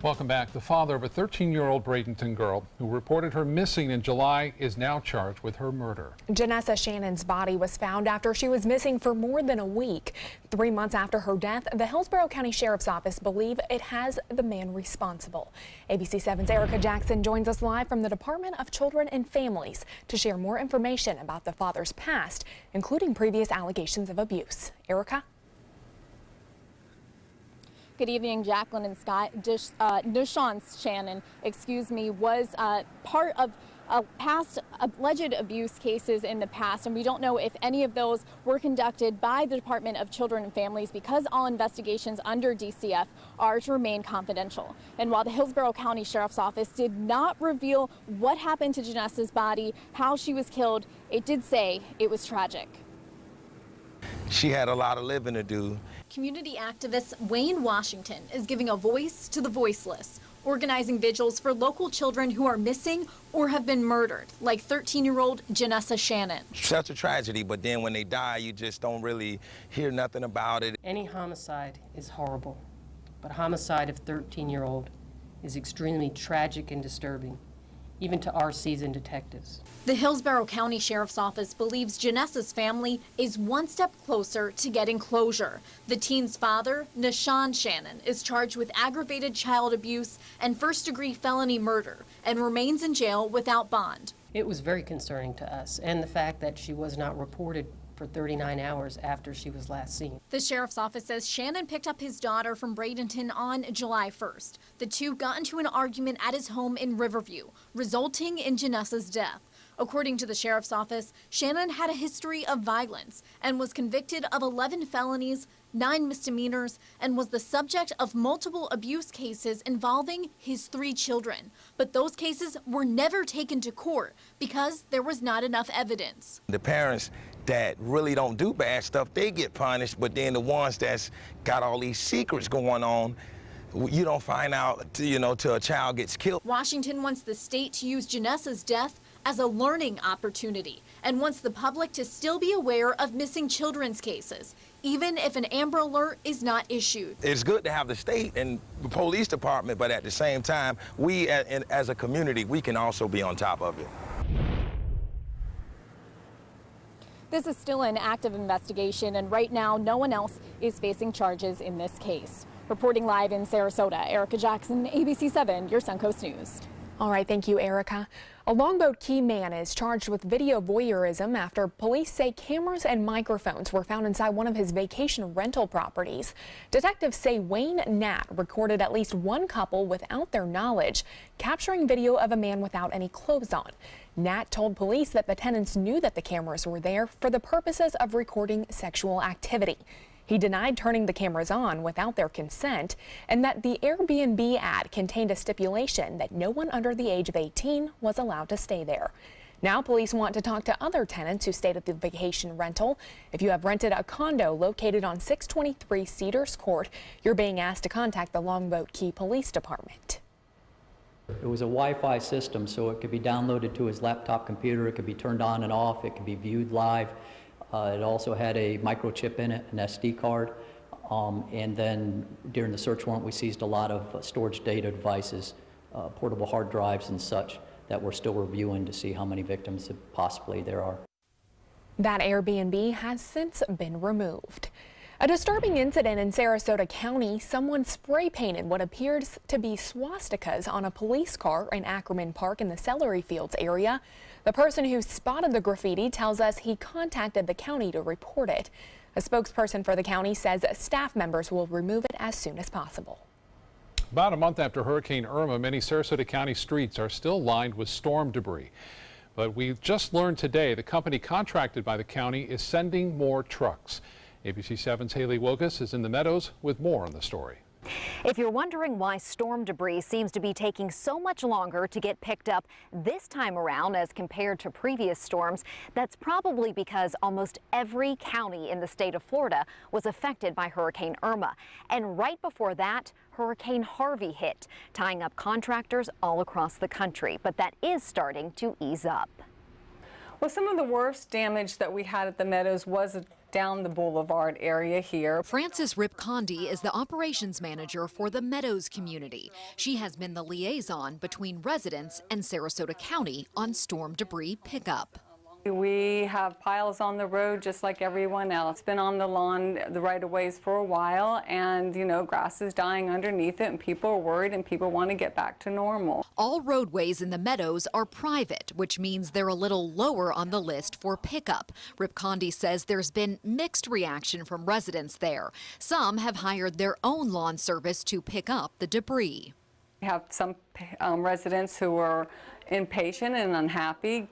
Welcome back. The father of a 13-year-old Bradenton girl who reported her missing in July is now charged with her murder. Janessa Shannon's body was found after she was missing for more than a week. 3 months after her death, the Hillsborough County Sheriff's Office believe it has the man responsible. ABC 7's Erica Jackson joins us live from the Department of Children and Families to share more information about the father's past, including previous allegations of abuse. Erica? Good evening, Jacqueline and Scott. Deshawn Shannon, was part of past alleged abuse cases in the past, and we don't know if any of those were conducted by the Department of Children and Families because all investigations under DCF are to remain confidential. And while the Hillsborough County Sheriff's Office did not reveal what happened to Janessa's body, how she was killed, it did say it was tragic. She had a lot of living to do. Community activist Wayne Washington is giving a voice to the voiceless, organizing vigils for local children who are missing or have been murdered, like 13-year-old Janessa Shannon. Such a tragedy, but then when they die, you just don't really hear nothing about it. Any homicide is horrible, but homicide of 13-year-old is extremely tragic and disturbing, even to our seasoned detectives. The Hillsborough County Sheriff's Office believes Janessa's family is one step closer to getting closure. The teen's father, Deshawn Shannon, is charged with aggravated child abuse and first-degree felony murder and remains in jail without bond. It was very concerning to us, and the fact that she was not reported for 39 hours after she was last seen. The Sheriff's Office says Shannon picked up his daughter from Bradenton on July 1st. The two got into an argument at his home in Riverview, resulting in Janessa's death. According to the Sheriff's Office, Shannon had a history of violence and was convicted of 11 felonies, 9 misdemeanors, and was the subject of multiple abuse cases involving his 3 children. But those cases were never taken to court because there was not enough evidence. The parents that really don't do bad stuff, they get punished, but then the ones that's got all these secrets going on, you don't find out, till a child gets killed. Washington wants the state to use Janessa's death as a learning opportunity and wants the public to still be aware of missing children's cases, even if an Amber Alert is not issued. It's good to have the state and the police department, but at the same time, we as a community, we can also be on top of it. This is still an active investigation, and right now, no one else is facing charges in this case. Reporting live in Sarasota, Erica Jackson, ABC 7, your Suncoast News. All right, thank you, Erica. A Longboat Key man is charged with video voyeurism after police say cameras and microphones were found inside one of his vacation rental properties. Detectives say Wayne Nat recorded at least one couple without their knowledge, capturing video of a man without any clothes on. Nat told police that the tenants knew that the cameras were there for the purposes of recording sexual activity. He denied turning the cameras on without their consent and that the Airbnb ad contained a stipulation that no one under the age of 18 was allowed to stay there. Now police want to talk to other tenants who stayed at the vacation rental. If you have rented a condo located on 623 Cedars Court, you're being asked to contact the Longboat Key Police Department. It was a Wi-Fi system, so it could be downloaded to his laptop computer, it could be turned on and off, it could be viewed live. It also had a microchip in it, an SD card, and then during the search warrant we seized a lot of storage data devices, portable hard drives and such that we're still reviewing to see how many victims possibly there are. That Airbnb has since been removed. A disturbing incident in Sarasota County. Someone spray painted what appears to be swastikas on a police car in Ackerman Park in the Celery Fields area. The person who spotted the graffiti tells us he contacted the county to report it. A spokesperson for the county says staff members will remove it as soon as possible. About a month after Hurricane Irma, many Sarasota County streets are still lined with storm debris. But we just learned today the company contracted by the county is sending more trucks. ABC 7's Haley Wogas is in the Meadows with more on the story. If you're wondering why storm debris seems to be taking so much longer to get picked up this time around as compared to previous storms, that's probably because almost every county in the state of Florida was affected by Hurricane Irma. And right before that, Hurricane Harvey hit, tying up contractors all across the country. But that is starting to ease up. Well, some of the worst damage that we had at the Meadows was down the boulevard area here. Frances Ripcondi is the operations manager for the Meadows community. She has been the liaison between residents and Sarasota County on storm debris pickup. We have piles on the road just like everyone else. It's been on the lawn, the right-of-ways for a while, and grass is dying underneath it, and people are worried and people want to get back to normal. All roadways in the Meadows are private, which means they're a little lower on the list for pickup. Ripcondi says there's been mixed reaction from residents there. Some have hired their own lawn service to pick up the debris. We have some residents who are impatient and unhappy,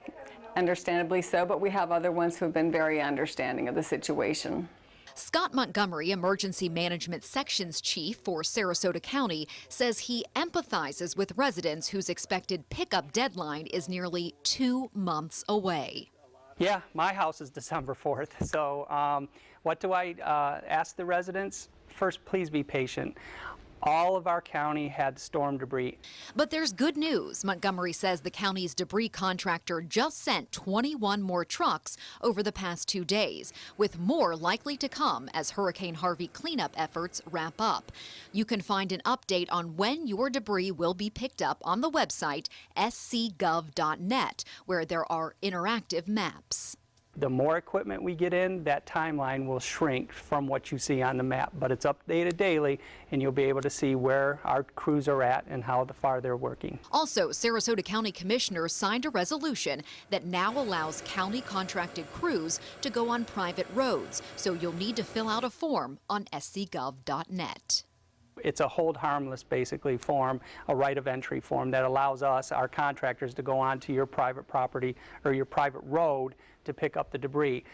understandably so, but we have other ones who have been very understanding of the situation. Scott Montgomery, Emergency Management Sections Chief for Sarasota County, says he empathizes with residents whose expected pickup deadline is nearly 2 months away. Yeah, my house is December 4th. So what do I ask the residents? First, please be patient. All of our county had storm debris. But there's good news. Montgomery says the county's debris contractor just sent 21 more trucks over the past 2 days, with more likely to come as Hurricane Harvey cleanup efforts wrap up. You can find an update on when your debris will be picked up on the website scgov.net, where there are interactive maps. The more equipment we get in, that timeline will shrink from what you see on the map, but it's updated daily, and you'll be able to see where our crews are at and how far they're working. Also, Sarasota County commissioners signed a resolution that now allows county contracted crews to go on private roads, so you'll need to fill out a form on scgov.net. It's a hold harmless, basically, form, a right of entry form that allows us, our contractors, to go onto your private property or your private road to pick up the debris.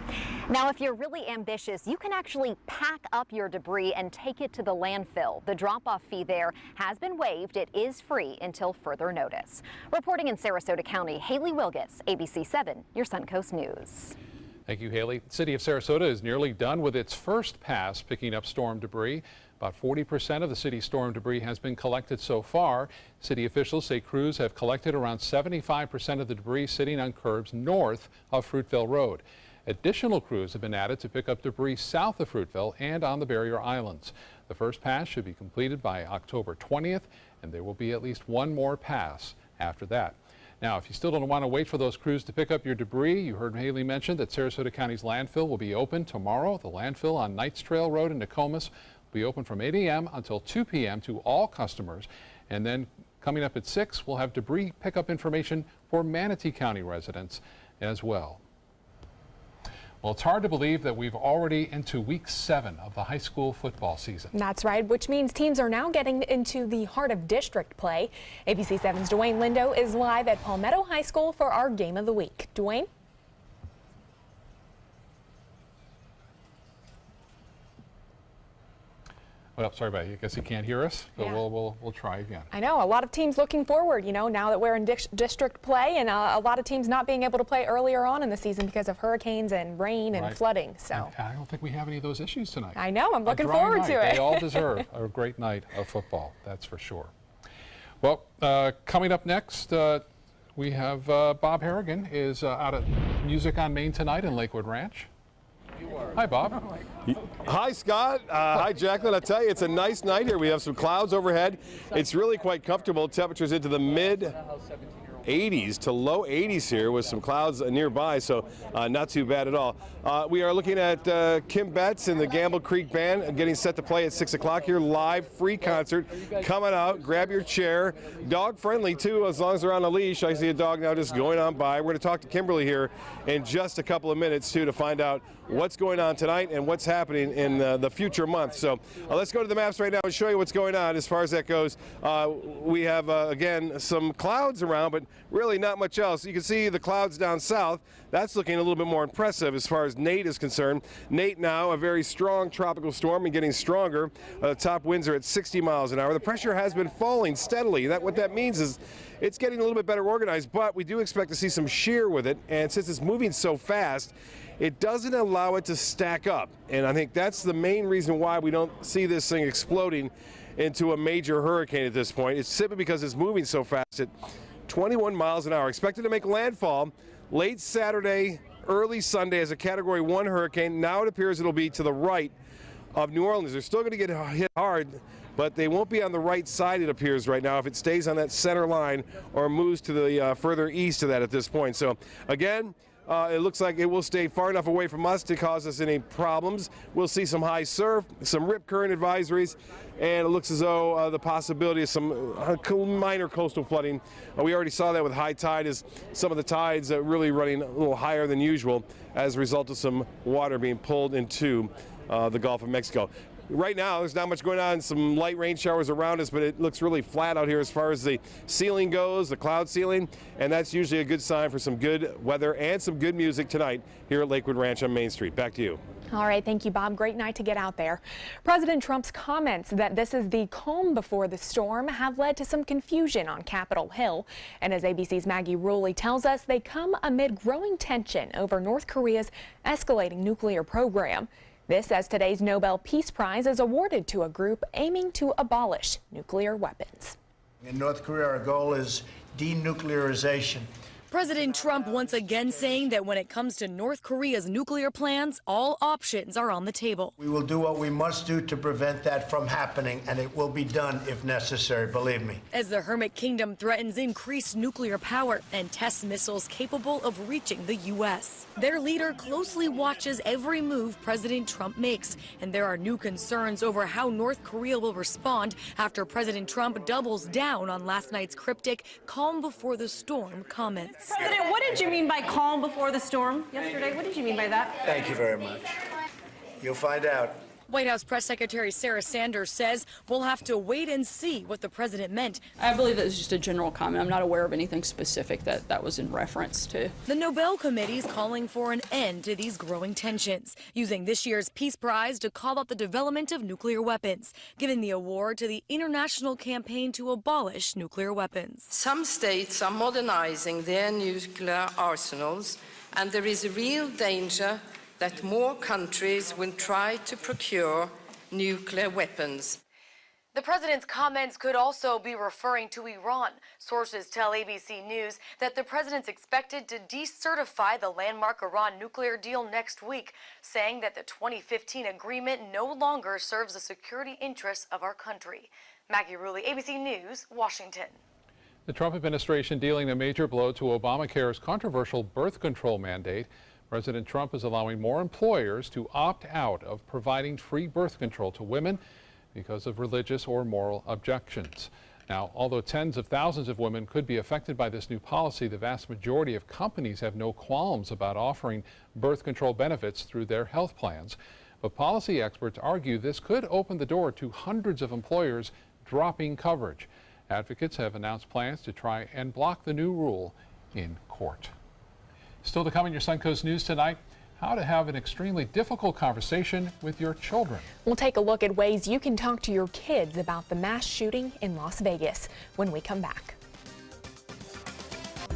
Now, if you're really ambitious, you can actually pack up your debris and take it to the landfill. The drop-off fee there has been waived. It is free until further notice. Reporting in Sarasota County, Haley Wilgus, ABC 7, your Suncoast News. Thank you, Haley. The city of Sarasota is nearly done with its first pass picking up storm debris. About 40% of the city's storm debris has been collected so far. City officials say crews have collected around 75% of the debris sitting on curbs north of Fruitville Road. Additional crews have been added to pick up debris south of Fruitville and on the barrier islands. The first pass should be completed by October 20th, and there will be at least one more pass after that. Now, if you still don't want to wait for those crews to pick up your debris, you heard Haley mention that Sarasota County's landfill will be open tomorrow. The landfill on Knights Trail Road in Nokomis will be open from 8 a.m. until 2 p.m. to all customers. And then coming up at 6, we'll have debris pickup information for Manatee County residents as well. Well, it's hard to believe that we've already into week 7 of the high school football season. That's right, which means teams are now getting into the heart of district play. ABC 7's Dwayne Lindo is live at Palmetto High School for our game of the week. Dwayne? Well, sorry about it. I guess he can't hear us, but Yeah. we'll try again. I know, a lot of teams looking forward, now that we're in district play, and a lot of teams not being able to play earlier on in the season because of hurricanes and rain and flooding. So And I don't think we have any of those issues tonight. I know, I'm looking A dry forward night. to it. They all deserve a great night of football, that's for sure. Well, coming up next, we have Bob Harrigan is out at Music on Main tonight in Lakewood Ranch. Hi, Bob. Hi, Scott. Hi, Jacqueline. I tell you, it's a nice night here. We have some clouds overhead. It's really quite comfortable. Temperatures into the mid 80s to low 80s here with some clouds nearby, so not too bad at all. We are looking at Kim Betts and the Gamble Creek Band getting set to play at 6 o'clock here. Live, free concert coming out. Grab your chair. Dog friendly, too, as long as they're on a leash. I see a dog now just going on by. We're going to talk to Kimberly here in just a couple of minutes, too, to find out what's going on tonight and what's happening in the future months. So let's go to the maps right now and show you what's going on as far as that goes. We have, again, some clouds around, but really not much else. You can see the clouds down south. That's looking a little bit more impressive as far as Nate is concerned. Nate now a very strong tropical storm and getting stronger. Top winds are at 60 miles an hour. The pressure has been falling steadily. What that means is it's getting a little bit better organized, but we do expect to see some shear with it. And since it's moving so fast, it doesn't allow it to stack up. And I think that's the main reason why we don't see this thing exploding into a major hurricane at this point. It's simply because it's moving so fast at 21 miles an hour. Expected to make landfall late Saturday, early Sunday as a Category 1 hurricane. Now it appears it'll be to the right of New Orleans. They're still going to get hit hard, but they won't be on the right side, it appears right now, if it stays on that center line or moves to the further east of that at this point. So again, it looks like it will stay far enough away from us to cause us any problems. We'll see some high surf, some rip current advisories, and it looks as though the possibility of some minor coastal flooding. We already saw that with high tide, as some of the tides really running a little higher than usual as a result of some water being pulled into the Gulf of Mexico. Right now, there's not much going on, some light rain showers around us, but it looks really flat out here as far as the ceiling goes, the cloud ceiling, and that's usually a good sign for some good weather and some good music tonight here at Lakewood Ranch on Main Street. Back to you. All right, thank you, Bob. Great night to get out there. President Trump's comments that this is the calm before the storm have led to some confusion on Capitol Hill. And as ABC's Maggie Rulli tells us, they come amid growing tension over North Korea's escalating nuclear program. This as today's Nobel Peace Prize is awarded to a group aiming to abolish nuclear weapons. In North Korea, our goal is denuclearization. President Trump once again saying that when it comes to North Korea's nuclear plans, all options are on the table. We will do what we must do to prevent that from happening, and it will be done if necessary, believe me. As the Hermit Kingdom threatens increased nuclear power and tests missiles capable of reaching the U.S. Their leader closely watches every move President Trump makes, and there are new concerns over how North Korea will respond after President Trump doubles down on last night's cryptic calm before the storm comments. President, what did you mean by calm before the storm yesterday? What did you mean by that? Thank you very much. You'll find out. White House Press Secretary Sarah Sanders says we'll have to wait and see what the president meant. I believe that was just a general comment. I'm not aware of anything specific that was in reference to. The Nobel Committee is calling for an end to these growing tensions, using this year's Peace Prize to call out the development of nuclear weapons, giving the award to the international campaign to abolish nuclear weapons. Some states are modernizing their nuclear arsenals, and there is a real danger that more countries will try to procure nuclear weapons. The president's comments could also be referring to Iran. Sources tell ABC News that the president's expected to decertify the landmark Iran nuclear deal next week, saying that the 2015 agreement no longer serves the security interests of our country. Maggie Rulli, ABC News, Washington. The Trump administration dealing a major blow to Obamacare's controversial birth control mandate. President Trump is allowing more employers to opt out of providing free birth control to women because of religious or moral objections. Now, although tens of thousands of women could be affected by this new policy, the vast majority of companies have no qualms about offering birth control benefits through their health plans. But policy experts argue this could open the door to hundreds of employers dropping coverage. Advocates have announced plans to try and block the new rule in court. Still to come in your Suncoast News tonight, how to have an extremely difficult conversation with your children. We'll take a look at ways you can talk to your kids about the mass shooting in Las Vegas when we come back.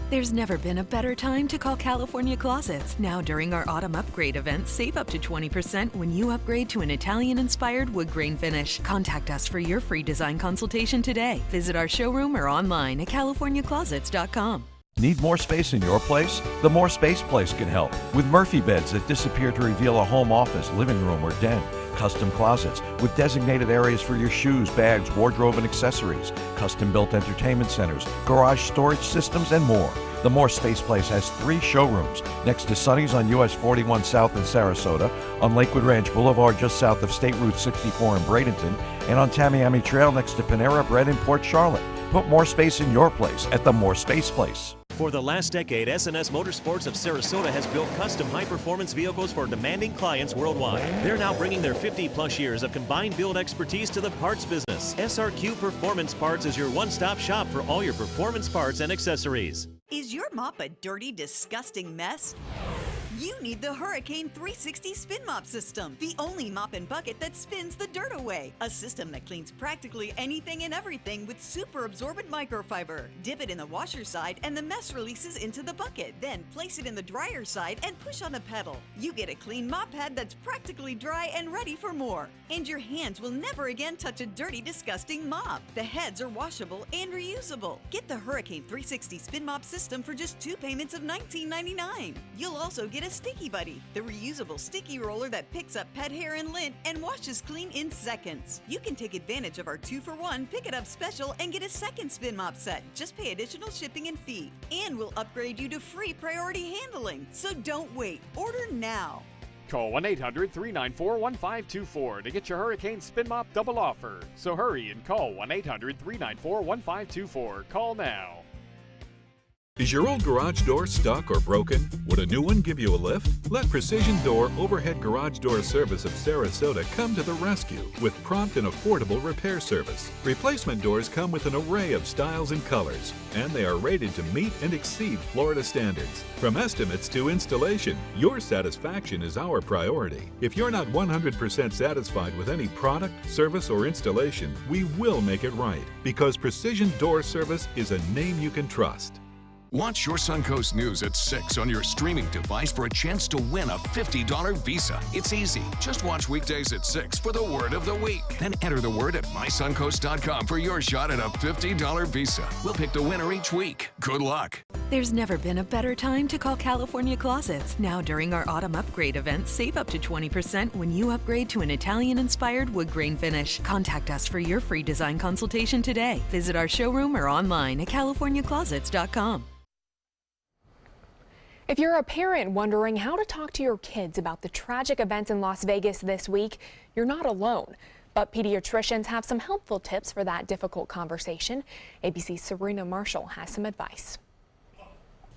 There's never been a better time to call California Closets. Now during our autumn upgrade event, save up to 20% when you upgrade to an Italian-inspired wood grain finish. Contact us for your free design consultation today. Visit our showroom or online at californiaclosets.com. Need more space in your place? The More Space Place can help. With Murphy beds that disappear to reveal a home office, living room, or den. Custom closets with designated areas for your shoes, bags, wardrobe, and accessories. Custom-built entertainment centers, garage storage systems, and more. The More Space Place has 3 showrooms next to Sonny's on US 41 South in Sarasota, on Lakewood Ranch Boulevard just south of State Route 64 in Bradenton, and on Tamiami Trail next to Panera Bread in Port Charlotte. Put more space in your place at the More Space Place. For the last decade, S&S Motorsports of Sarasota has built custom high-performance vehicles for demanding clients worldwide. They're now bringing their 50-plus years of combined build expertise to the parts business. SRQ Performance Parts is your one-stop shop for all your performance parts and accessories. Is your mop a dirty, disgusting mess? You need the Hurricane 360 Spin Mop System, the only mop and bucket that spins the dirt away. A system that cleans practically anything and everything with super absorbent microfiber. Dip it in the washer side and the mess releases into the bucket. Then place it in the dryer side and push on a pedal. You get a clean mop pad that's practically dry and ready for more. And your hands will never again touch a dirty, disgusting mop. The heads are washable and reusable. Get the Hurricane 360 Spin Mop System for just 2 payments of $19.99. You'll also get a Sticky Buddy, the reusable sticky roller that picks up pet hair and lint and washes clean in seconds. You can take advantage of our 2-for-1 Pick It Up special and get a second Spin Mop set. Just pay additional shipping and fee. And we'll upgrade you to free priority handling. So don't wait. Order now. Call 1-800-394-1524 to get your Hurricane Spin Mop double offer. So hurry and call 1-800-394-1524. Call now. Is your old garage door stuck or broken? Would a new one give you a lift? Let Precision Door Overhead Garage Door Service of Sarasota come to the rescue with prompt and affordable repair service. Replacement doors come with an array of styles and colors, and they are rated to meet and exceed Florida standards. From estimates to installation, your satisfaction is our priority. If you're not 100% satisfied with any product, service, or installation, we will make it right, because Precision Door Service is a name you can trust. Watch your Suncoast News at 6 on your streaming device for a chance to win a $50 Visa. It's easy. Just watch weekdays at 6 for the word of the week. Then enter the word at mysuncoast.com for your shot at a $50 Visa. We'll pick the winner each week. Good luck. There's never been a better time to call California Closets. Now during our autumn upgrade event, save up to 20% when you upgrade to an Italian-inspired wood grain finish. Contact us for your free design consultation today. Visit our showroom or online at californiaclosets.com. If you're a parent wondering how to talk to your kids about the tragic events in Las Vegas this week, you're not alone. But pediatricians have some helpful tips for that difficult conversation. ABC's Serena Marshall has some advice.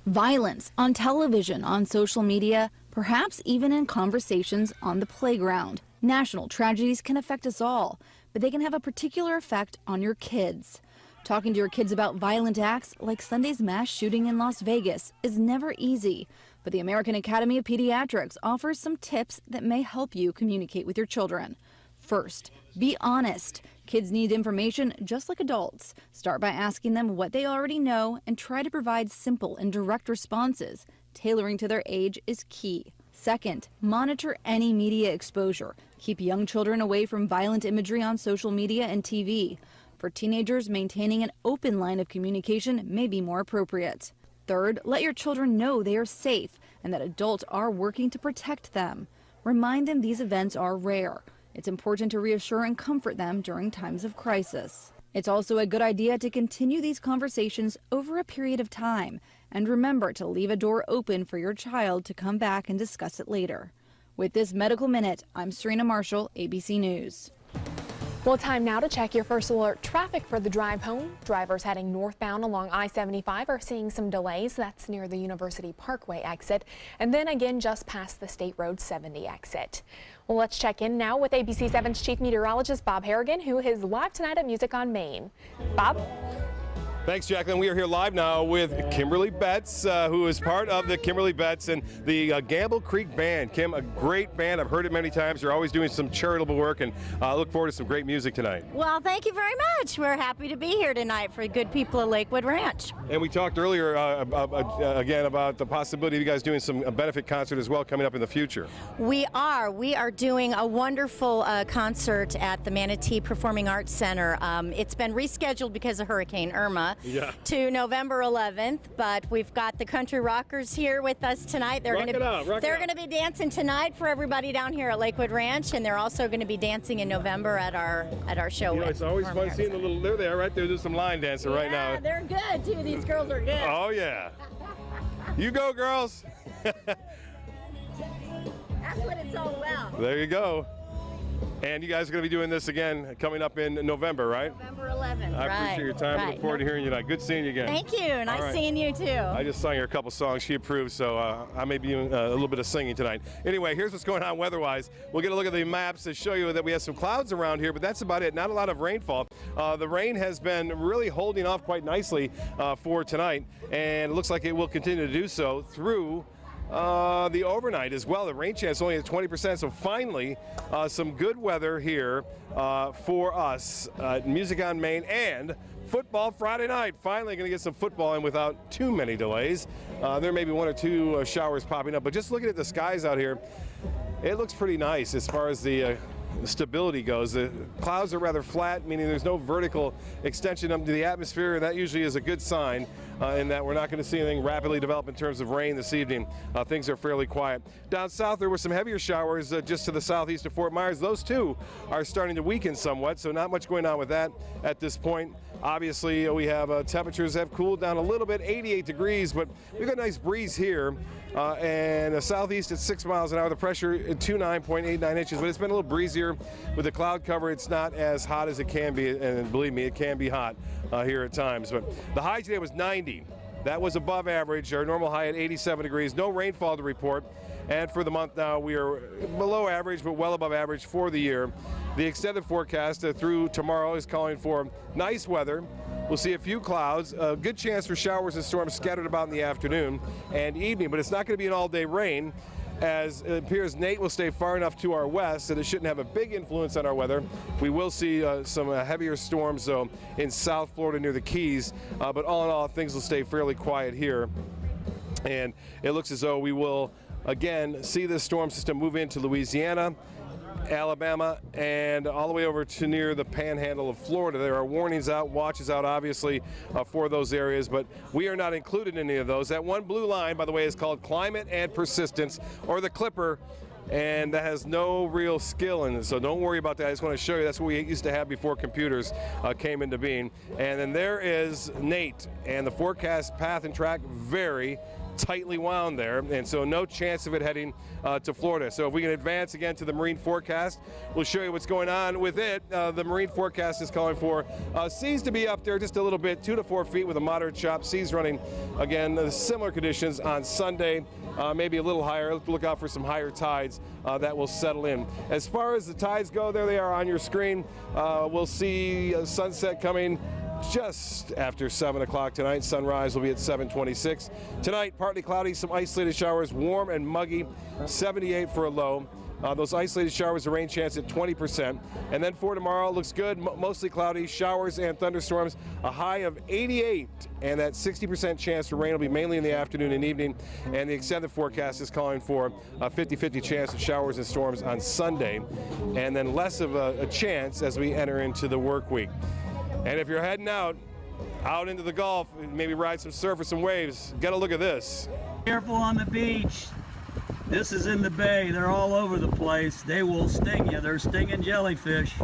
Violence on television, on social media, perhaps even in conversations on the playground. National tragedies can affect us all, but they can have a particular effect on your kids. Talking to your kids about violent acts like Sunday's mass shooting in Las Vegas is never easy, but the American Academy of Pediatrics offers some tips that may help you communicate with your children. First, be honest. Kids need information just like adults. Start by asking them what they already know and try to provide simple and direct responses. Tailoring to their age is key. Second, monitor any media exposure. Keep young children away from violent imagery on social media and TV. For teenagers, maintaining an open line of communication may be more appropriate. Third, let your children know they are safe and that adults are working to protect them. Remind them these events are rare. It's important to reassure and comfort them during times of crisis. It's also a good idea to continue these conversations over a period of time, and remember to leave a door open for your child to come back and discuss it later. With this Medical Minute, I'm Serena Marshall, ABC News. Well, time now to check your first alert traffic for the drive home. Drivers heading northbound along I-75 are seeing some delays. That's near the University Parkway exit, and then again just past the State Road 70 exit. Well, let's check in now with ABC 7's Chief Meteorologist Bob Harrigan, who is live tonight at Music on Main. Bob? Thanks, Jacqueline. We are here live now with Kimberly Betts, who is part of the Kimberly Betts and the Gamble Creek Band. Kim, a great band. I've heard it many times. You're always doing some charitable work, and I look forward to some great music tonight. Well, thank you very much. We're happy to be here tonight for good people at Lakewood Ranch. And we talked earlier, again, about the possibility of you guys doing some benefit concert as well coming up in the future. We are doing a wonderful concert at the Manatee Performing Arts Center. It's been rescheduled because of Hurricane Irma. To November 11th, but we've got the Country Rockers here with us tonight. They're going to be dancing tonight for everybody down here at Lakewood Ranch, and they're also going to be dancing in November at our show. You know, it's always fun seeing the little. There they are, right there. There's some line dancing right now. Yeah, they're good too. These girls are good. Oh yeah. You go, girls. That's what it's all about. There you go. And you guys are going to be doing this again coming up in November, right? November 11th, I appreciate your time. I look forward to hearing you tonight. Good seeing you again. Thank you. Nice seeing you, too. I just sung her a couple songs. She approved, so I may be doing a little bit of singing tonight. Anyway, here's what's going on weather-wise. We'll get a look at the maps to show you that we have some clouds around here, but that's about it. Not a lot of rainfall. The rain has been really holding off quite nicely for tonight, and it looks like it will continue to do so through the overnight as well. The rain chance only at 20%, so finally some good weather here for us. Music on Main and football Friday night. Finally going to get some football in without too many delays. There may be one or two showers popping up, but just looking at the skies out here, it looks pretty nice as far as the stability goes. The clouds are rather flat, meaning there's no vertical extension up to the atmosphere, and that usually is a good sign in that we're not going to see anything rapidly develop in terms of rain this evening. Things are fairly quiet. Down south, there were some heavier showers just to the southeast of Fort Myers. Those too are starting to weaken somewhat, so not much going on with that at this point. Obviously, we have temperatures have cooled down a little bit, 88 degrees, but we've got a nice breeze here, and the southeast at 6 miles an hour. The pressure at 29.89 inches, but it's been a little breezier with the cloud cover. It's not as hot as it can be, and believe me, it can be hot here at times. But the high today was 90. That was above average. Our normal high at 87 degrees. No rainfall to report. And for the month now, we are below average, but well above average for the year. The extended forecast through tomorrow is calling for nice weather. We'll see a few clouds, a good chance for showers and storms scattered about in the afternoon and evening, but it's not going to be an all-day rain, as it appears Nate will stay far enough to our west that it shouldn't have a big influence on our weather. We will see some heavier storms, though, in South Florida near the Keys, but all in all, things will stay fairly quiet here. And it looks as though we will, again, see this storm system move into Louisiana, Alabama, and all the way over to near the panhandle of Florida. There are warnings out, watches out, obviously, for those areas, but we are not included in any of those. That one blue line, by the way, is called Climate and Persistence, or the Clipper, and that has no real skill in it, so don't worry about that. I just want to show you that's what we used to have before computers came into being. And then there is Nate, and the forecast path and track very tightly wound there, and so no chance of it heading to Florida. So if we can advance again to the marine forecast, we'll show you what's going on with it. The marine forecast is calling for seas to be up there just a little bit, 2 to 4 feet with a moderate chop. Seas running, again, similar conditions on Sunday, maybe a little higher. Look out for some higher tides that will settle in. As far as the tides go, there they are on your screen. We'll see sunset coming just after 7 o'clock tonight. Sunrise will be at 7:26. Tonight, partly cloudy, some isolated showers, warm and muggy, 78 for a low. Those isolated showers, a rain chance at 20%. And then for tomorrow, looks good, mostly cloudy, showers and thunderstorms, a high of 88, and that 60% chance for rain will be mainly in the afternoon and evening. And the extended forecast is calling for a 50-50 chance of showers and storms on Sunday, and then less of a chance as we enter into the work week. And if you're heading out into the Gulf, maybe ride some surf or some waves, get a look at this. Careful on the beach. This is in the bay. They're all over the place. They will sting you. They're stinging jellyfish.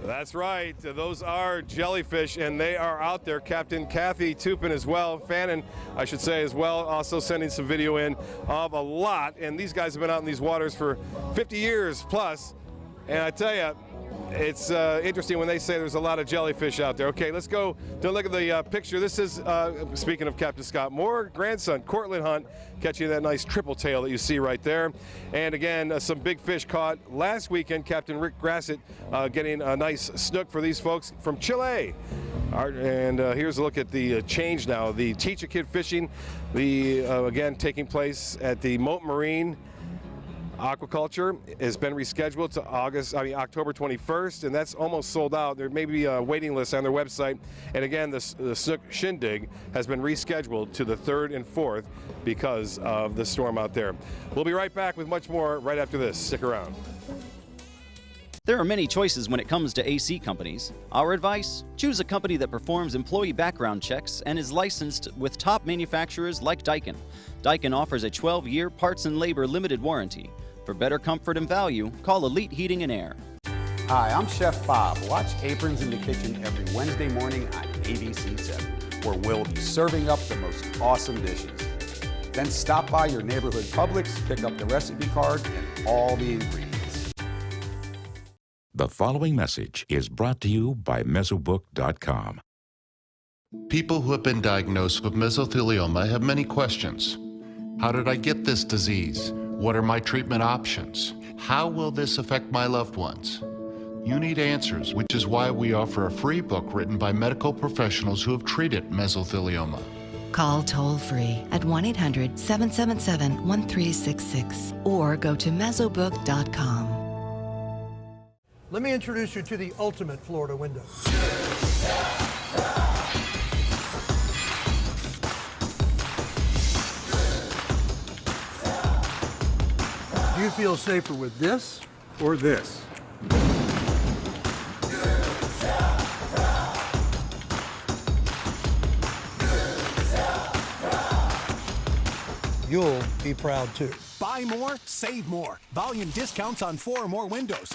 That's right. Those are jellyfish, and they are out there. Captain Kathy Tupin as well, Fannin, I should say, as well, also sending some video in of a lot. And these guys have been out in these waters for 50 years plus. And I tell you, it's interesting when they say there's a lot of jellyfish out there. Okay, let's go to look at the picture. This is, speaking of Captain Scott Moore, grandson, Cortland Hunt, catching that nice triple tail that you see right there. And again, some big fish caught last weekend. Captain Rick Grassett getting a nice snook for these folks from Chile. And here's a look at the change now. The Teach a Kid Fishing, again, taking place at the Moat Marine Aquaculture, has been rescheduled to October 21st, and that's almost sold out. There may be a waiting list on their website. And again, the Snook Shindig has been rescheduled to the 3rd and 4th because of the storm out there. We'll be right back with much more right after this. Stick around. There are many choices when it comes to AC companies. Our advice? Choose a company that performs employee background checks and is licensed with top manufacturers like Daikin. Daikin offers a 12-year parts and labor limited warranty. For better comfort and value, call Elite Heating and Air. Hi, I'm Chef Bob. Watch Aprons in the Kitchen every Wednesday morning on ABC7, where we'll be serving up the most awesome dishes. Then stop by your neighborhood Publix, pick up the recipe card and all the ingredients. The following message is brought to you by Mesobook.com. People who have been diagnosed with mesothelioma have many questions. How did I get this disease? What are my treatment options? How will this affect my loved ones? You need answers, which is why we offer a free book written by medical professionals who have treated mesothelioma. Call toll-free at 1-800-777-1366 or go to mesobook.com. Let me introduce you to the ultimate Florida window. Do you feel safer with this or this? You'll be proud too. Buy more, save more. Volume discounts on 4 or more windows.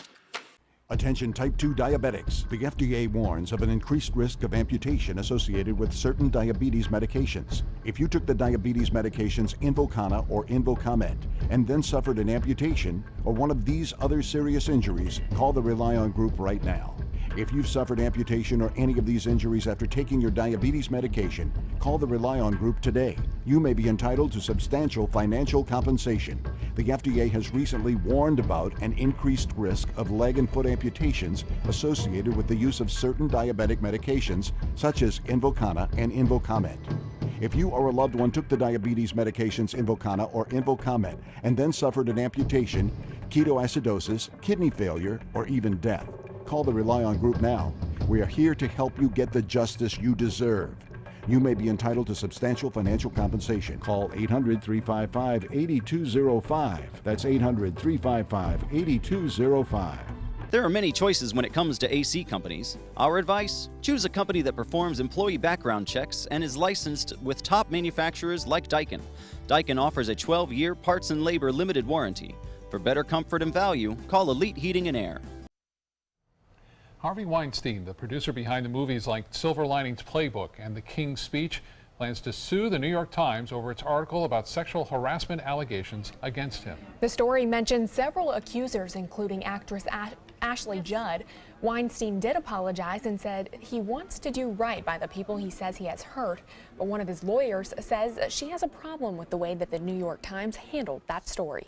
Attention type 2 diabetics. The FDA warns of an increased risk of amputation associated with certain diabetes medications. If you took the diabetes medications Invokana or Invokamet and then suffered an amputation or one of these other serious injuries, call the Rely On Group right now. If you've suffered amputation or any of these injuries after taking your diabetes medication, call the Rely On Group today. You may be entitled to substantial financial compensation. The FDA has recently warned about an increased risk of leg and foot amputations associated with the use of certain diabetic medications such as Invokana and Invokamet. If you or a loved one took the diabetes medications Invokana or Invokamet and then suffered an amputation, ketoacidosis, kidney failure, or even death, call the Rely On Group now. We are here to help you get the justice you deserve. You may be entitled to substantial financial compensation. Call 800-355-8205. That's 800-355-8205. There are many choices when it comes to AC companies. Our advice? Choose a company that performs employee background checks and is licensed with top manufacturers like Daikin. Daikin offers a 12-year parts and labor limited warranty. For better comfort and value, call Elite Heating and Air. Harvey Weinstein, the producer behind the movies like Silver Linings Playbook and The King's Speech, plans to sue the New York Times over its article about sexual harassment allegations against him. The story mentioned several accusers, including actress Ashley Judd. Weinstein did apologize and said he wants to do right by the people he says he has hurt, but one of his lawyers says she has a problem with the way that the New York Times handled that story.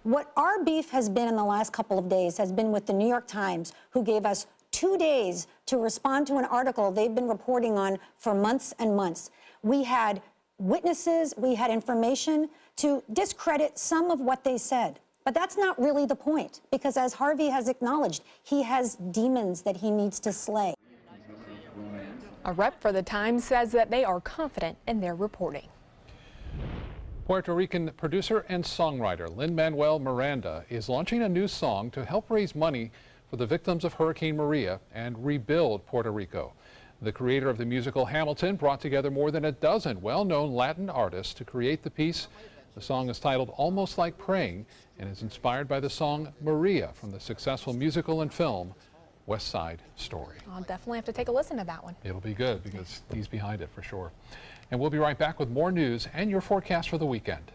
What our beef has been in the last couple of days has been with the New York Times, who gave us 2 days to respond to an article they've been reporting on for months and months. We had witnesses, we had information to discredit some of what they said. But that's not really the point, because as Harvey has acknowledged, he has demons that he needs to slay. A rep for the Times says that they are confident in their reporting. Puerto Rican producer and songwriter Lin-Manuel Miranda is launching a new song to help raise money for the victims of Hurricane Maria and rebuild Puerto Rico. The creator of the musical Hamilton brought together more than a dozen well-known Latin artists to create the piece. The song is titled Almost Like Praying and is inspired by the song Maria from the successful musical and film West Side Story. I'll definitely have to take a listen to that one. It'll be good because he's behind it for sure. And we'll be right back with more news and your forecast for the weekend.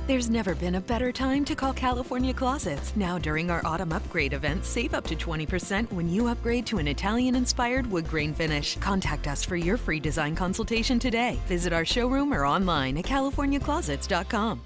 There's never been a better time to call California Closets. Now during our autumn upgrade event, save up to 20% when you upgrade to an Italian-inspired wood grain finish. Contact us for your free design consultation today. Visit our showroom or online at californiaclosets.com.